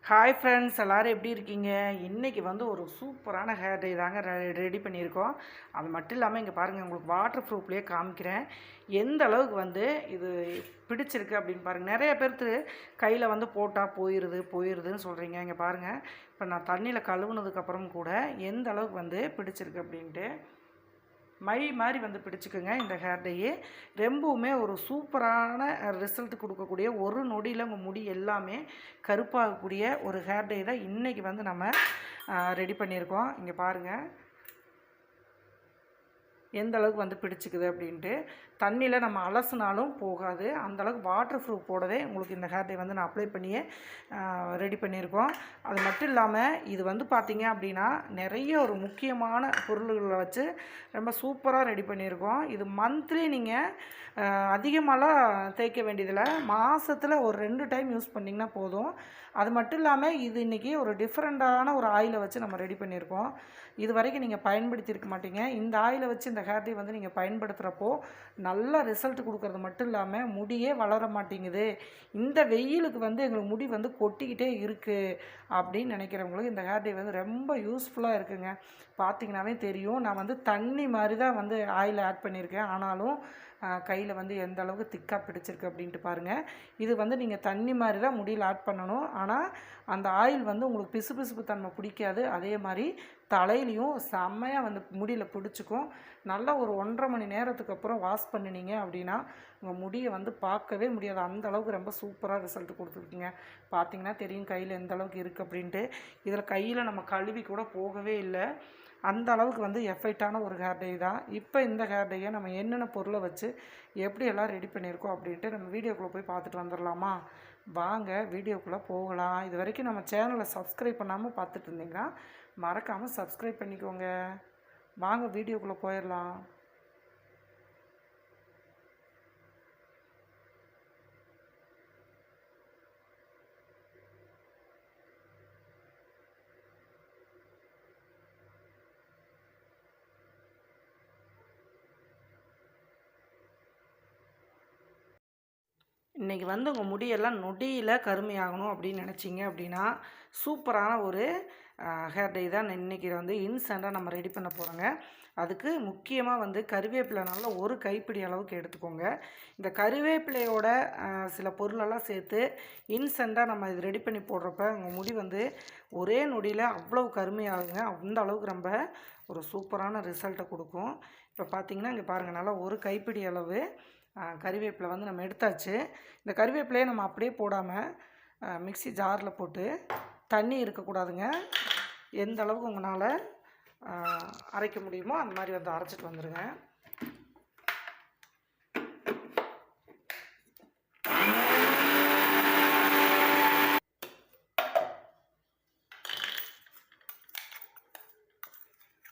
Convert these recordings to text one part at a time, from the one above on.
Hi friends, எல்லோரும் எப்படி இருக்கீங்க? இன்றைக்கி வந்து ஒரு சூப்பரான ஹேர் டை தாங்க ரெடி பண்ணியிருக்கோம். அது மட்டும் இல்லாமல் இங்கே பாருங்கள், உங்களுக்கு வாட்டர் ப்ரூஃப்லேயே காமிக்கிறேன். எந்த அளவுக்கு வந்து இது பிடிச்சிருக்கு அப்படின்னு பாருங்கள். நிறைய பேர்த்து கையில் வந்து போட்டால் போயிடுதுன்னு சொல்கிறீங்க. இங்கே பாருங்கள், இப்போ நான் தண்ணியில் கழுவுனதுக்கப்புறம் கூட எந்த அளவுக்கு வந்து பிடிச்சிருக்கு அப்படின்ட்டு மை மாதிரி வந்து பிடிச்சிக்குங்க. இந்த ஹேர் டையே ரொம்பவுமே ஒரு சூப்பரான ரிசல்ட் கொடுக்கக்கூடிய, ஒரு நொடியில் உங்கள் முடி எல்லாமே கருப்பாகக்கூடிய ஒரு ஹேர் டை தான் இன்றைக்கி வந்து நம்ம ரெடி பண்ணியிருக்கோம். இங்கே பாருங்கள் எந்த அளவுக்கு வந்து பிடிச்சிக்குது அப்படின்ட்டு. தண்ணியில் நம்ம அலசினாலும் போகாது, அந்தளவுக்கு வாட்டர் ப்ரூஃப் போடவே உங்களுக்கு இந்த ஹேர் டை வந்து நான் அப்ளை பண்ணியே ரெடி பண்ணியிருக்கோம். அது மட்டும் இல்லாமல் இது வந்து பார்த்திங்க அப்படின்னா நிறைய ஒரு முக்கியமான பொருள்களை வச்சு ரொம்ப சூப்பராக ரெடி பண்ணியிருக்கோம். இது மந்த்லி நீங்கள் அதிகமாகலாம் தேய்க்க வேண்டியதில்லை, மாதத்தில் ஒரு 2 டைம் யூஸ் பண்ணிங்கன்னா போதும். அது மட்டும் இல்லாமல் இது இன்றைக்கி ஒரு டிஃப்ரெண்ட்டான ஒரு ஆயிலை வச்சு நம்ம ரெடி பண்ணியிருக்கோம். இது வரைக்கும் நீங்கள் பயன்படுத்தியிருக்க மாட்டீங்க. இந்த ஆயிலை வச்சு இந்த ஹேர் டை வந்து நீங்கள் பயன்படுத்துகிறப்போ நல்ல ரிசல்ட் கொடுக்குறது மட்டும் இல்லாமல் முடியே வளர மாட்டேங்குது, இந்த வெயிலுக்கு வந்து எங்களுக்கு முடி வந்து கொட்டிக்கிட்டே இருக்குது அப்படின்னு நினைக்கிறவங்களுக்கு இந்த ஹேர் டை வந்து ரொம்ப யூஸ்ஃபுல்லாக இருக்குங்க. பார்த்திங்கனாவே தெரியும், நான் வந்து தண்ணி மாதிரி தான் வந்து ஆயில் ஆட் பண்ணியிருக்கேன். ஆனாலும் கையில் வந்து எந்த அளவுக்கு திக்காக பிடிச்சிருக்கு அப்படின்ட்டு பாருங்கள். இது வந்து நீங்கள் தண்ணி மாதிரி தான் முடியில் ஆட் பண்ணணும். ஆனால் அந்த ஆயில் வந்து உங்களுக்கு பிசுபிசுப்பு தன்மை பிடிக்காது. அதே மாதிரி தலையிலையும் செம்மையாக வந்து முடியில் பிடிச்சிக்கும். நல்லா ஒரு 1.5 மணி நேரத்துக்கு அப்புறம் வாஷ் பண்ணினீங்க அப்படின்னா உங்கள் முடியை வந்து பார்க்கவே முடியாது, அந்த அளவுக்கு ரொம்ப சூப்பராக ரிசல்ட் கொடுத்துருக்குங்க. பார்த்திங்கன்னா தெரியும் கையில் எந்த அளவுக்கு இருக்குது அப்படின்ட்டு. இதில் கையில் நம்ம கழுவி கூட போகவே இல்லை, அந்த அளவுக்கு வந்து எஃபெக்டான ஒரு ஹேர் டை தான். இப்போ இந்த ஹேர் டையை நம்ம என்னென்ன பொருளை வச்சு எப்படியெல்லாம் ரெடி பண்ணியிருக்கோம் அப்படின்ட்டு நம்ம வீடியோக்குள்ளே போய் பார்த்துட்டு வந்துடலாமா? வாங்க வீடியோக்குள்ளே போகலாம். இது வரைக்கும் நம்ம சேனலை சப்ஸ்கிரைப் பண்ணாமல் பார்த்துட்டு இருந்தீங்கன்னா மறக்காமல் சப்ஸ்கிரைப் பண்ணிக்கோங்க. வாங்க வீடியோக்குள்ளே போயிடலாம். இன்றைக்கி வந்து உங்கள் முடியெல்லாம் நொடியில் கருமையாகணும் அப்படின்னு நினச்சிங்க அப்படின்னா சூப்பரான ஒரு ஹேர் டை தான் இன்றைக்கி வந்து இன்ஸ்டண்ட்டாக நம்ம ரெடி பண்ண போகிறோங்க. அதுக்கு முக்கியமாக வந்து கருவேப்பிலை நல்லா ஒரு கைப்பிடி அளவுக்கு எடுத்துக்கோங்க. இந்த கருவேப்பிலையோட சில பொருளெல்லாம் சேர்த்து இன்ஸ்டண்ட்டாக நம்ம இது ரெடி பண்ணி போடுறப்ப உங்கள் முடி வந்து ஒரே நொடியில் அவ்வளோ கருமையாகுங்க. அந்த அளவுக்கு ரொம்ப ஒரு சூப்பரான ரிசல்ட்டை கொடுக்கும். இப்போ பார்த்திங்கன்னா இங்கே பாருங்கள், நல்லா ஒரு கைப்பிடி அளவு கறிவேப்பிலை வந்து நம்ம எடுத்தாச்சு. இந்த கறிவேப்பிலையை நம்ம அப்படியே போடாமல் மிக்ஸி ஜாரில் போட்டு, தண்ணி இருக்கக்கூடாதுங்க, எந்த அளவுக்கு உங்களால் அரைக்க முடியுமோ அந்த மாதிரி வந்து அரைச்சிட்டு வந்துடுங்க.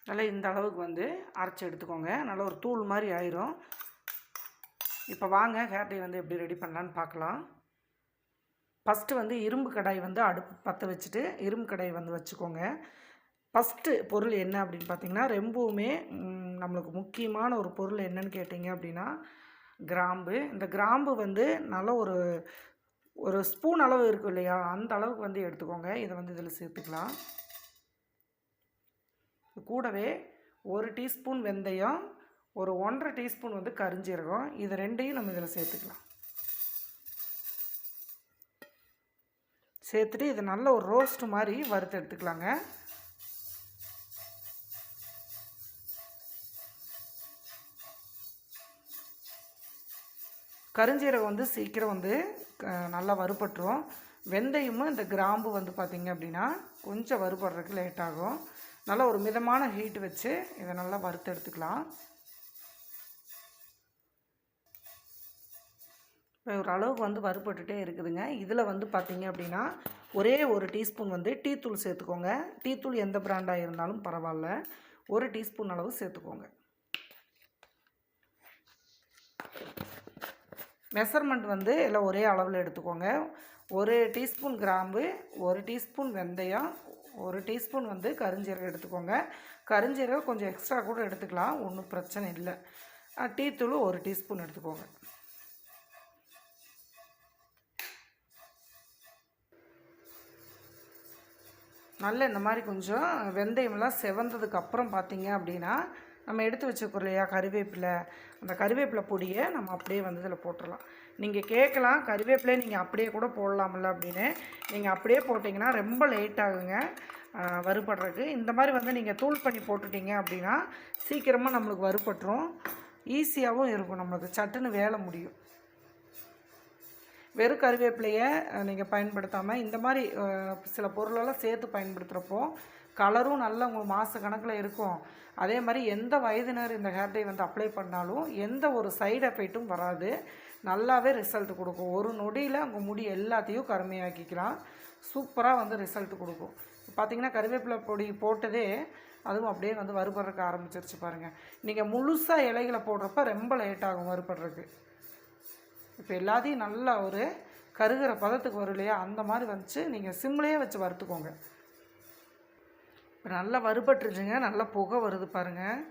நல்லா இந்த அளவுக்கு வந்து அரைச்சி எடுத்துக்கோங்க. நல்லா ஒரு தூள் மாதிரி ஆயிரும். இப்போ வாங்க ஹேர் டை வந்து எப்படி ரெடி பண்ணலான்னு பார்க்கலாம். ஃபஸ்ட்டு வந்து இரும்பு கடாய் வந்து அடுப்பு பற்ற வச்சுட்டு இரும்பு கடாய் வந்து வச்சுக்கோங்க. ஃபஸ்ட்டு பொருள் என்ன அப்படின்னு பார்த்திங்கன்னா, ரொம்பவுமே நம்மளுக்கு முக்கியமான ஒரு பொருள் என்னன்னு கேட்டிங்க அப்படின்னா கிராம்பு. இந்த கிராம்பு வந்து நல்லா ஒரு ஸ்பூன் அளவு இருக்கும் இல்லையா, அந்த அளவுக்கு வந்து எடுத்துக்கோங்க. இதை வந்து இதில் சேர்த்துக்கலாம். கூடவே 1 டீஸ்பூன் வெந்தயம், ஒரு 1.5 டீஸ்பூன் வந்து கரிஞ்சீரகம், இது ரெண்டையும் நம்ம இதில் சேர்த்துக்கலாம். சேர்த்துட்டு இது நல்ல ஒரு ரோஸ்ட் மாதிரி வறுத்து எடுத்துக்கலாங்க. கரிஞ்சீரகம் வந்து சீக்கிரம் வந்து நல்லா வறுபட்டுரும். வெந்தயமும் இந்த கிராம்பு வந்து பார்த்திங்க அப்படின்னா கொஞ்சம் வறுபடுறதுக்கு லேட் ஆகும். நல்லா ஒரு மிதமான ஹீட் வச்சு இதை நல்லா வறுத்து எடுத்துக்கலாம். இப்போ ஒரு அளவுக்கு வந்து வறுபட்டுட்டே இருக்குதுங்க. இதில் வந்து பார்த்திங்க அப்படின்னா ஒரே 1 டீஸ்பூன் வந்து டீ தூள் சேர்த்துக்கோங்க. டீ தூள் எந்த பிராண்டாக இருந்தாலும் பரவாயில்ல, 1 டீஸ்பூன் அளவு சேர்த்துக்கோங்க. மெஷர்மெண்ட் வந்து எல்லாம் ஒரே அளவில் எடுத்துக்கோங்க. 1 டீஸ்பூன் கிராம்பு, 1 டீஸ்பூன் வெந்தயம், 1 டீஸ்பூன் வந்து கரிஞ்சீரகம் எடுத்துக்கோங்க. கரிஞ்சீரகம் கொஞ்சம் எக்ஸ்ட்ரா கூட எடுத்துக்கலாம், ஒன்றும் பிரச்சனை இல்லை. டீ தூள் 1 டீஸ்பூன் எடுத்துக்கோங்க. நல்ல இந்த மாதிரி கொஞ்சம் வெந்தயமெல்லாம் செவந்ததுக்கப்புறம் பார்த்திங்க அப்படின்னா நம்ம எடுத்து வச்சுருக்கோம் இல்லையா கறிவேப்பிலை, அந்த கறிவேப்பிலை பொடியை நம்ம அப்படியே வந்து இதில் போட்டுடலாம். நீங்கள் கேட்கலாம் கறிவேப்பிலையை நீங்கள் அப்படியே கூட போடலாம்ல அப்படின்னு. நீங்கள் அப்படியே போட்டிங்கன்னா ரொம்ப லேட் ஆகுங்க வறுபடுறதுக்கு. இந்த மாதிரி வந்து நீங்கள் தூள் பண்ணி போட்டுட்டீங்க அப்படின்னா சீக்கிரமாக நம்மளுக்கு வறுபட்டுரும், ஈஸியாகவும் இருக்கும், நம்மளுக்கு சட்டுன்னு வேலை முடியும். வெறும் கறிவேப்பிலையை நீங்கள் பயன்படுத்தாமல் இந்த மாதிரி சில பொருளெல்லாம் சேர்த்து பயன்படுத்துகிறப்போ கலரும் நல்லா உங்களுக்கு மாத கணக்கில் இருக்கும். அதே மாதிரி எந்த வயதினர் இந்த ஹேர் டை வந்து அப்ளை பண்ணாலும் எந்த ஒரு சைடு எஃபெக்ட்டும் வராது, நல்லாவே ரிசல்ட் கொடுக்கும். ஒரு நொடியில் உங்கள் முடி எல்லாத்தையும் கருமையாக்கிக்கலாம், சூப்பராக வந்து ரிசல்ட் கொடுக்கும். பார்த்திங்கன்னா கறிவேப்பிலை பொடி போட்டதே அதுவும் அப்படியே வந்து வறுபடுறதுக்கு ஆரம்பிச்சிருச்சு பாருங்கள். நீங்கள் முழுசாக இலைகளை போடுறப்ப ரொம்ப லேட் ஆகும் வறுபடுறதுக்கு. இப்போ எல்லாத்தையும் நல்லா ஒரு கருகிற பதத்துக்கு வரும் இல்லையா, அந்த மாதிரி வந்துச்சு. நீங்கள் சிம்லேயே வச்சு வறுத்துக்கோங்க. இப்போ நல்லா வறுபட்டுருச்சுங்க, நல்லா புகை வருது பாருங்கள்,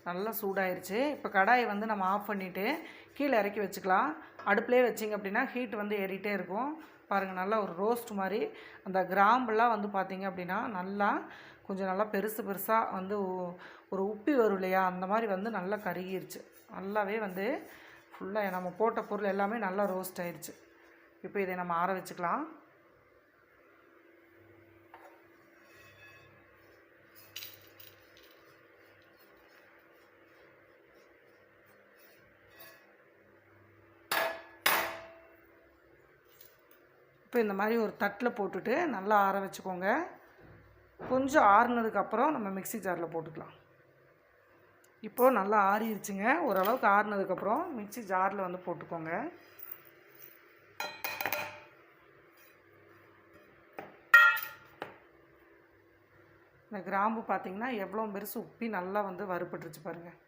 நல்லா சூடாயிருச்சு. இப்போ கடாயை வந்து நம்ம ஆஃப் பண்ணிவிட்டு கீழே இறக்கி வச்சுக்கலாம். அடுப்புலேயே வச்சிங்க அப்படின்னா ஹீட் வந்து ஏறிட்டே இருக்கும் பாருங்கள். நல்லா ஒரு ரோஸ்ட் மாதிரி அந்த கிராம்பெல்லாம் வந்து பார்த்திங்க அப்படின்னா நல்லா கொஞ்சம் நல்லா பெருசு பெருசாக வந்து ஒரு உப்பி வரும் இல்லையா, அந்த மாதிரி வந்து நல்லா கருகிருச்சு. நல்லாவே வந்து ஃபுல்லாக நம்ம போட்ட பொருள் எல்லாமே நல்லா ரோஸ்ட் ஆயிடுச்சு. இப்போ இதை நம்ம ஆற வச்சுக்கலாம். இப்போ இந்த மாதிரி ஒரு தட்டில் போட்டுட்டு நல்லா ஆற வச்சுக்கோங்க. கொஞ்சம் ஆறுனதுக்கப்புறம் நம்ம மிக்ஸி ஜாரில் போட்டுக்கலாம். இப்போது நல்லா ஆறிடுச்சுங்க, ஓரளவுக்கு ஆறுனதுக்கப்புறம் மிக்ஸி ஜாரில் வந்து போட்டுக்கோங்க. இந்த கிராம்பு பார்த்திங்கன்னா எவ்வளோ பெருசு உப்பி நல்லா வந்து வறுபட்டுருச்சு பாருங்கள்.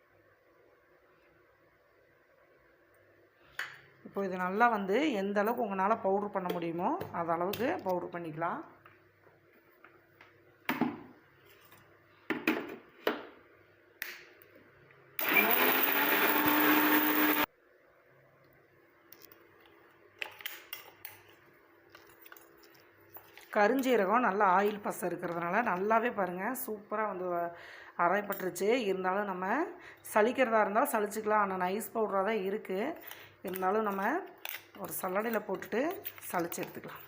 இப்போ இது நல்லா வந்து எந்த அளவுக்கு உங்களால் பவுட்ரு பண்ண முடியுமோ அது அளவுக்கு பவுட்ரு பண்ணிக்கலாம். கருஞ்சீரகம் நல்லா ஆயில் பசை இருக்கிறதுனால நல்லாவே பாருங்கள் சூப்பராக வந்து அரைப்பட்டுருச்சு. இருந்தாலும் நம்ம சலிக்கிறதா இருந்தாலும் சலிச்சிக்கலாம், ஆனால் நைஸ் பவுடராக தான் இருக்குது. இருந்தாலும் நம்ம ஒரு சல்லடையில் போட்டுட்டு சலிச்சு எடுத்துக்கலாம்.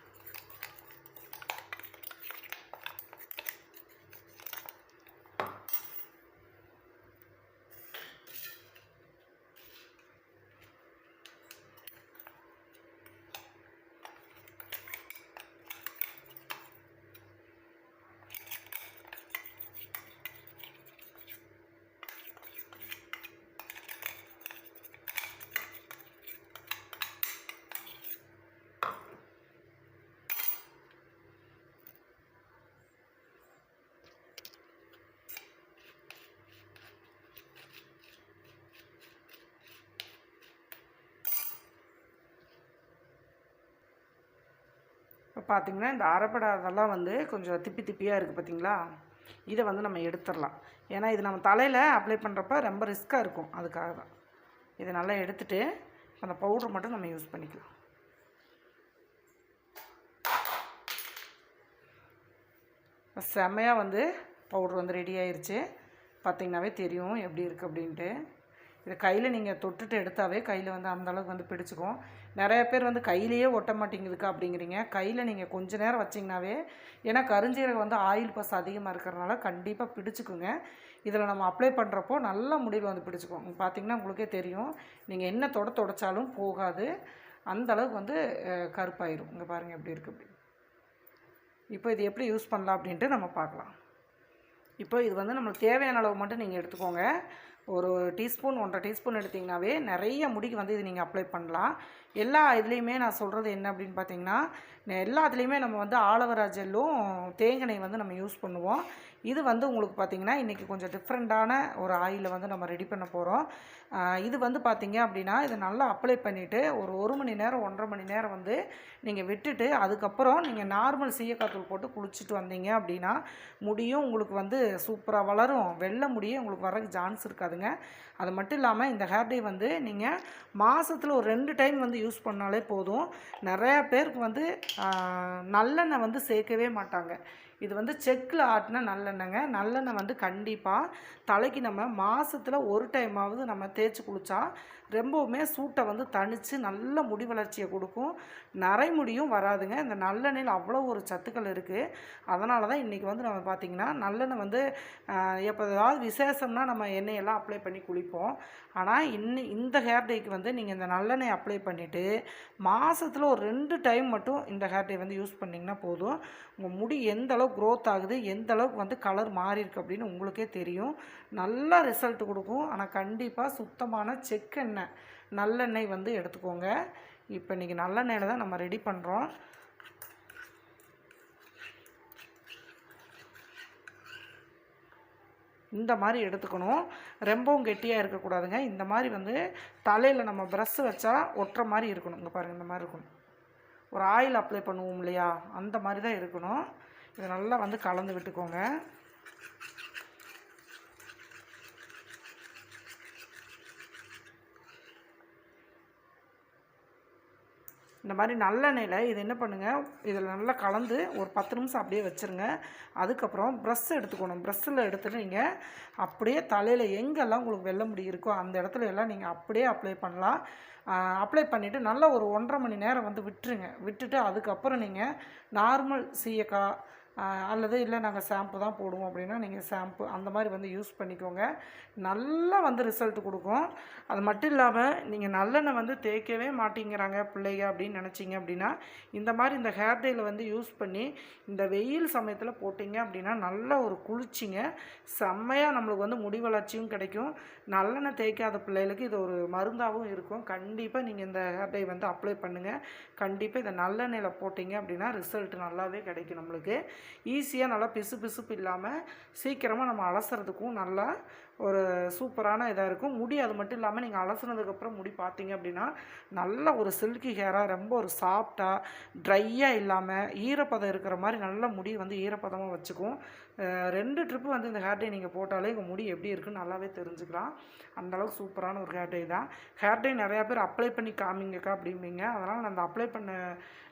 இப்போ பார்த்திங்கன்னா இந்த அரைப்படாதெல்லாம் வந்து கொஞ்சம் திப்பி திப்பியாக இருக்குது பார்த்திங்களா, இதை வந்து நம்ம எடுத்துடலாம். ஏன்னா இது நம்ம தலையில் அப்ளை பண்ணுறப்ப ரொம்ப ரிஸ்க்காக இருக்கும், அதுக்காக தான். இதை நல்லா எடுத்துகிட்டு அந்த பவுட்ரு மட்டும் நம்ம யூஸ் பண்ணிக்கலாம். செம்மையாக வந்து பவுட்ரு வந்து ரெடி ஆயிடுச்சு. பார்த்திங்கனாவே தெரியும் எப்படி இருக்குது அப்படின்ட்டு. இதை கையில் நீங்கள் தொட்டுட்டு எடுத்தாவே கையில் வந்து அந்தளவுக்கு வந்து பிடிச்சிக்கும். நிறைய பேர் வந்து கையிலேயே ஒட்ட மாட்டேங்குதுக்கா அப்படிங்கிறீங்க. கையில் நீங்கள் கொஞ்சம் நேரம் வச்சிங்கனாவே, ஏன்னா கருஞ்சீரகம் வந்து ஆயில் பஸ் அதிகமாக இருக்கிறதுனால கண்டிப்பாக பிடிச்சிக்குங்க. இதில் நம்ம அப்ளை பண்ணுறப்போ நல்லா முடிவில் வந்து பிடிச்சிக்கும். பார்த்திங்கன்னா உங்களுக்கே தெரியும், நீங்கள் என்ன தொடச்சாலும் போகாது, அந்தளவுக்கு வந்து கருப்பாயிரும். இங்கே பாருங்கள் எப்படி இருக்குது அப்படி. இப்போ இது எப்படி யூஸ் பண்ணலாம் அப்படின்ட்டு நம்ம பார்க்கலாம். இப்போ இது வந்து நம்மளுக்கு தேவையான அளவு மட்டும் நீங்கள் எடுத்துக்கோங்க. ஒரு டீஸ்பூன் 1.5 டீஸ்பூன் எடுத்திங்கனாவே நிறைய முடிக்கு வந்து இது நீங்கள் அப்ளை பண்ணலாம். எல்லா இதுலேயுமே நான் சொல்கிறது என்ன அப்படின்னு பார்த்தீங்கன்னா, எல்லாத்துலேயுமே நம்ம வந்து ஆலோவேரா ஜெல்லும் தேங்காய் வந்து நம்ம யூஸ் பண்ணுவோம். இது வந்து உங்களுக்கு பார்த்திங்கன்னா இன்றைக்கி கொஞ்சம் டிஃப்ரெண்ட்டான ஒரு ஆயிலை வந்து நம்ம ரெடி பண்ண போகிறோம். இது வந்து பார்த்திங்க அப்படின்னா இதை நல்லா அப்ளை பண்ணிவிட்டு ஒரு மணி நேரம் 1.5 மணி நேரம் வந்து நீங்கள் விட்டுட்டு அதுக்கப்புறம் நீங்கள் நார்மல் சீயக்காத்தூள் போட்டு குளிச்சுட்டு வந்தீங்க அப்படின்னா முடியும் உங்களுக்கு வந்து சூப்பராக வளரும். வெள்ளை முடியும் உங்களுக்கு வரக்கு சான்ஸ் இருக்காதுங்க. அது மட்டும் இல்லாமல் இந்த ஹேர் டை வந்து நீங்கள் மாதத்தில் ஒரு 2 டைம் வந்து யூஸ் பண்ணாலே போதும். நிறையா பேருக்கு வந்து நல்லெண்ணெய் வந்து சேர்க்கவே மாட்டாங்க. இது வந்து செக்கில் ஆட்டின நல்லெண்ணெய்ங்க. நல்லெண்ணெய் வந்து கண்டிப்பாக தலைக்கு நம்ம மாதத்தில் ஒரு டைமாவது நம்ம தேய்ச்சி குளித்தா ரொம்பவுமே சூட்டை வந்து தணித்து நல்ல முடி வளர்ச்சியை கொடுக்கும். நரைமுடியும் வராதுங்க. இந்த நல்லெண்ணெயில் அவ்வளோ ஒரு சத்துக்கள் இருக்குது. அதனால தான் இன்றைக்கி வந்து நம்ம பார்த்திங்கன்னா நல்லெண்ணெய் வந்து எப்போ ஏதாவது விசேஷம்னா நம்ம எண்ணெயெல்லாம் அப்ளை பண்ணி குளிப்போம். ஆனால் இந்த ஹேர் டேக்கு வந்து நீங்கள் இந்த நல்லெண்ணெய் அப்ளை பண்ணிவிட்டு மாதத்தில் ஒரு 2 டைம் மட்டும் இந்த ஹேர் டே வந்து யூஸ் பண்ணிங்கன்னா போதும். உங்கள் முடி எந்த அளவுக்கு க்ரோத் ஆகுது, எந்த அளவுக்கு வந்து கலர் மாறி இருக்குது அப்படின்னு உங்களுக்கே தெரியும். நல்ல ரிசல்ட் கொடுக்கும். ஆனால் கண்டிப்பாக சுத்தமான செக்கெண்ணெய் நல்லெண்ணெய் வந்து எடுத்துக்கோங்க. இப்போ இன்றைக்கி நல்லெண்ணெயில் தான் நம்ம ரெடி பண்ணுறோம். இந்த மாதிரி எடுத்துக்கணும். ரொம்பவும் கெட்டியாக இருக்கக்கூடாதுங்க. இந்த மாதிரி வந்து தலையில் நம்ம ப்ரஷ் வச்சா ஒட்டுற மாதிரி இருக்கணும். இங்கே பாருங்கள், இந்த மாதிரி இருக்கணும். ஒரு ஆயில் அப்ளை பண்ணுவோம் இல்லையா, அந்த மாதிரி தான் இருக்கணும். இதை நல்லா வந்து கலந்து விட்டுக்கோங்க. இந்த மாதிரி நல்லெண்ணெயில் இது என்ன பண்ணுங்கள், இதில் நல்லா கலந்து ஒரு 10 நிமிஷம் அப்படியே வச்சுருங்க. அதுக்கப்புறம் ப்ரஷ் எடுத்துக்கணும். ப்ரஷ்ஷில் எடுத்துகிட்டு நீங்கள் அப்படியே தலையில் எங்கெல்லாம் உங்களுக்கு வெள்ளை முடி இருக்கோ அந்த இடத்துல எல்லாம் நீங்கள் அப்படியே அப்ளை பண்ணலாம். அப்ளை பண்ணிவிட்டு நல்லா ஒரு 1.5 மணி நேரம் வந்து விட்டுருங்க. விட்டுட்டு அதுக்கப்புறம் நீங்கள் நார்மல் சீயக்காய் அல்லது இல்லை நாங்கள் ஷாம்பு தான் போடுவோம் அப்படின்னா நீங்கள் ஷாம்பு அந்த மாதிரி வந்து யூஸ் பண்ணிக்கோங்க. நல்லா வந்து ரிசல்ட் கொடுக்கும். அது மட்டும் இல்லாமல் நீங்கள் நல்லெண்ணெய் வந்து தேய்க்கவே மாட்டேங்கிறாங்க பிள்ளைங்க அப்படின்னு நினச்சிங்க அப்படின்னா இந்த மாதிரி இந்த ஹேர் டேயில் வந்து யூஸ் பண்ணி இந்த வெயில் சமயத்தில் போட்டிங்க அப்படின்னா நல்ல ஒரு குளிர்ச்சிங்க. செம்மையாக நம்மளுக்கு வந்து முடி வளர்ச்சியும் கிடைக்கும். நல்லெண்ணெய் தேய்க்காத பிள்ளைகளுக்கு இது ஒரு மருந்தாகவும் இருக்கும். கண்டிப்பாக நீங்கள் இந்த ஹேர் டே வந்து அப்ளை பண்ணுங்கள். கண்டிப்பாக இதை நல்லெண்ணெயில் போட்டிங்க அப்படின்னா ரிசல்ட் நல்லாவே கிடைக்கும். நம்மளுக்கு ஈஸியாக நல்லா பிசுபிசுப்பு இல்லாமல் சீக்கிரமாக நம்ம அலசுறதுக்கும் நல்லா ஒரு சூப்பரான இதாக இருக்கும். முடி அது மட்டும் இல்லாமல் நீங்கள் அலசுனதுக்கப்புறம் முடி பார்த்தீங்க அப்படின்னா நல்ல ஒரு சில்கி ஹேராக ரொம்ப ஒரு சாஃப்டாக ட்ரையாக இல்லாமல் ஈரப்பதம் இருக்கிற மாதிரி நல்ல முடி வந்து ஈரப்பதமாக வச்சுக்கும். 2 ட்ரிப்பு வந்து இந்த ஹேர் டே நீங்கள் போட்டாலே உங்கள் முடி எப்படி இருக்குன்னு நல்லாவே தெரிஞ்சுக்கலாம். அந்தளவுக்கு சூப்பரான ஒரு ஹேர் டே தான். ஹேர் டே நிறையா பேர் அப்ளை பண்ணி காமிங்கக்கா அப்படிம்பீங்க. அதனால் நான் அந்த அப்ளை பண்ண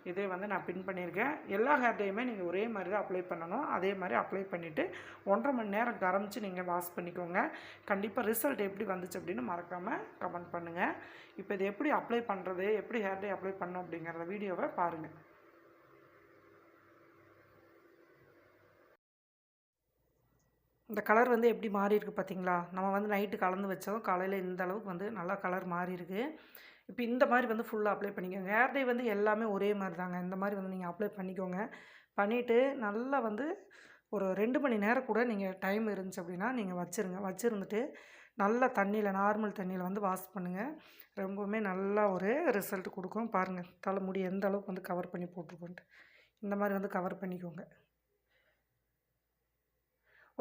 இதே வந்து நான் பின் பண்ணியிருக்கேன். எல்லா ஹேர் டேயுமே நீங்கள் ஒரே மாதிரி தான் அப்ளை பண்ணணும். அதே மாதிரி அப்ளை பண்ணிவிட்டு 1.5 மணி நேரம் கரைச்சி நீங்கள் வாஷ் பண்ணிக்கோங்க. கண்டிப்பாக ரிசல்ட் எப்படி வந்துச்சு அப்படின்னு மறக்காமல் கமெண்ட் பண்ணுங்கள். இப்போ இது எப்படி அப்ளை பண்ணுறது, எப்படி ஹேர் டே அப்ளை பண்ணணும் அப்படிங்கிற வீடியோவை பாருங்கள். இந்த கலர் வந்து எப்படி மாறி இருக்குது பார்த்தீங்களா? நம்ம வந்து நைட்டு கலந்து வச்சோம், காலையில் இந்த அளவுக்கு வந்து நல்லா கலர் மாறி இருக்குது. இப்போ இந்த மாதிரி வந்து ஃபுல்லாக அப்ளை பண்ணிக்கோங்க. ஹேர் டே வந்து எல்லாமே ஒரே மாதிரி தாங்க. இந்த மாதிரி வந்து நீங்கள் அப்ளை பண்ணிக்கோங்க. பண்ணிவிட்டு நல்லா வந்து ஒரு 2 மணி நேரம் கூட நீங்கள் டைம் இருந்துச்சு அப்படின்னா நீங்கள் வச்சுருங்க. வச்சுருந்துட்டு நல்லா தண்ணியில் நார்மல் தண்ணியில் வந்து வாஷ் பண்ணுங்கள். ரொம்பவுமே நல்லா ஒரு ரிசல்ட் கொடுக்கும். பாருங்கள் தலைமுடி எந்த அளவுக்கு வந்து கவர் பண்ணி போட்டிருக்கோன்ட்டு. இந்த மாதிரி வந்து கவர் பண்ணிக்கோங்க.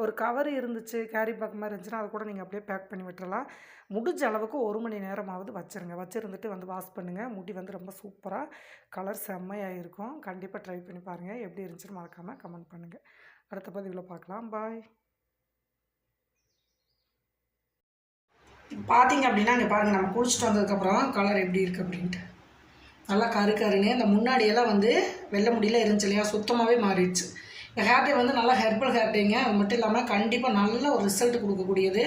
ஒரு கவர் இருந்துச்சு, கேரி பேக் மாதிரி இருந்துச்சுன்னா அது கூட நீங்கள் அப்படியே பேக் பண்ணி விட்டுறலாம். முடிஞ்ச அளவுக்கு 1 மணி நேரமாவது வச்சுருங்க. வச்சுருந்துட்டு வந்து வாஷ் பண்ணுங்கள். முடி வந்து ரொம்ப சூப்பராக கலர் செம்மையாக இருக்கும். கண்டிப்பாக ட்ரை பண்ணி பாருங்கள். எப்படி இருந்துச்சுன்னு மறக்காமல் கமெண்ட் பண்ணுங்கள். அடுத்த பதிவில் பார்க்கலாம். பாய். பார்த்தீங்க அப்படின்னா இங்கே பாருங்கள், நம்ம குளிச்சுட்டு வந்ததுக்கப்புறம் கலர் எப்படி இருக்குது அப்படின்ட்டு நல்லா கருன்னு. இந்த முன்னாடியெல்லாம் வந்து வெள்ளை முடியெல்லாம் இருந்துச்சு இல்லையா, சுத்தமாகவே மாறிடுச்சு. இந்த ஹேர் டே வந்து நல்லா ஹெர்பல் ஹேர் டேங்க. அது மட்டும் இல்லாமல் கண்டிப்பாக நல்ல ஒரு ரிசல்ட் கொடுக்கக்கூடியது.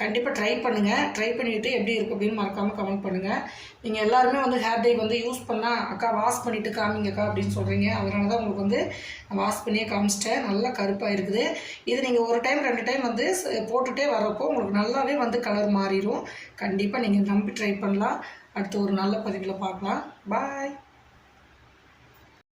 கண்டிப்பாக ட்ரை பண்ணுங்கள். ட்ரை பண்ணிவிட்டு எப்படி இருக்குது அப்படின்னு மறக்காமல் கமெண்ட் பண்ணுங்கள். நீங்கள் எல்லாருமே வந்து ஹேர் டே வந்து யூஸ் பண்ணால் அக்கா வாஷ் பண்ணிவிட்டு காமிங்கக்கா அப்படின்னு சொல்கிறீங்க. அதனால தான் உங்களுக்கு வந்து வாஷ் பண்ணியே காமிச்சிட்டேன். நல்லா கருப்பாக இருக்குது. இது நீங்கள் 1 டைம் 2 டைம் வந்து போட்டுகிட்டே வரப்போ உங்களுக்கு நல்லாவே வந்து கலர் மாறிடும். கண்டிப்பாக நீங்கள் நம்பி ட்ரை பண்ணலாம். அடுத்து ஒரு நல்ல பதிவில் பார்க்கலாம். பாய்.